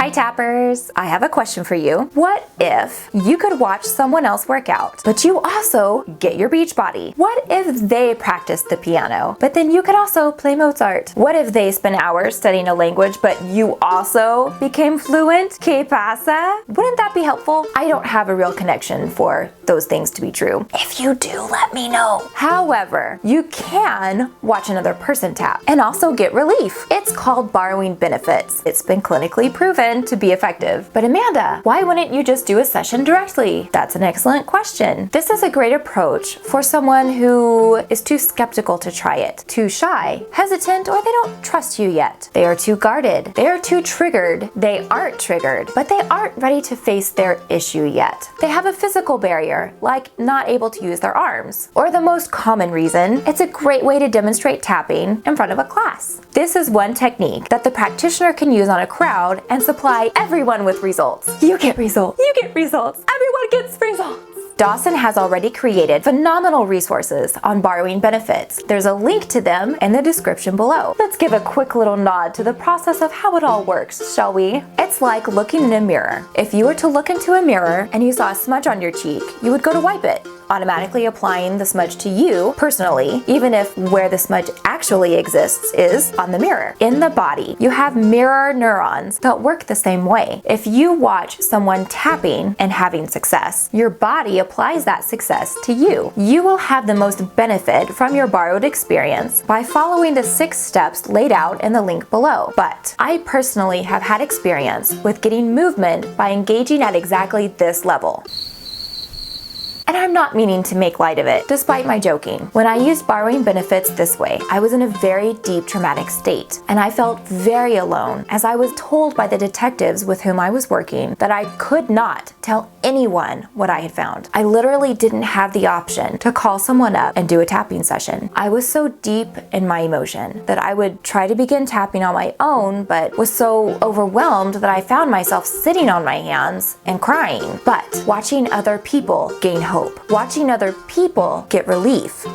Hi tappers! I have a question for you. What if you could watch someone else work out, but you also get your beach body? What if they practice the piano, but then you could also play Mozart? What if they spend hours studying a language, but you also became fluent? ¿Qué pasa? Wouldn't that be helpful? I don't have a real connection for those things to be true. If you do, let me know. However, you can watch another person tap and also get relief. It's called borrowing benefits. It's been clinically proven to be effective. But Amanda, why wouldn't you just do a session directly? That's an excellent question. This is a great approach for someone who is too skeptical to try it, too shy, hesitant, or they don't trust you yet. They are too guarded. They are too triggered. They aren't triggered, but they aren't ready to face their issue yet. They have a physical barrier, like not able to use their arms. Or the most common reason, it's a great way to demonstrate tapping in front of a class. This is one technique that the practitioner can use on a crowd and supply everyone with results. You get results. You get results. Everyone gets results. Dawson has already created phenomenal resources on borrowing benefits. There's a link to them in the description below. Let's give a quick little nod to the process of how it all works, shall we? It's like looking in a mirror. If you were to look into a mirror and you saw a smudge on your cheek, you would go to wipe it, automatically applying the smudge to you personally, even if where the smudge actually exists is on the mirror. In the body, you have mirror neurons that work the same way. If you watch someone tapping and having success, your body applies that success to you. You will have the most benefit from your borrowed experience by following the 6 steps laid out in the link below. But I personally have had experience with getting movement by engaging at exactly this level. And I'm not meaning to make light of it, despite my joking. When I used borrowing benefits this way, I was in a very deep traumatic state, and I felt very alone, as I was told by the detectives with whom I was working that I could not tell anyone what I had found. I literally didn't have the option to call someone up and do a tapping session. I was so deep in my emotion that I would try to begin tapping on my own, but was so overwhelmed that I found myself sitting on my hands and crying. But watching other people gain hope, watching other people get relief,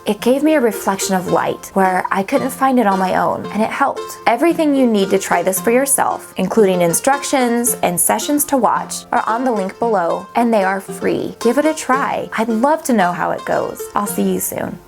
it gave me a reflection of light where I couldn't find it on my own, and it helped. Everything you need to try this for yourself, including instructions and sessions to watch, are on the link below, and they are free. Give it a try. I'd love to know how it goes. I'll see you soon.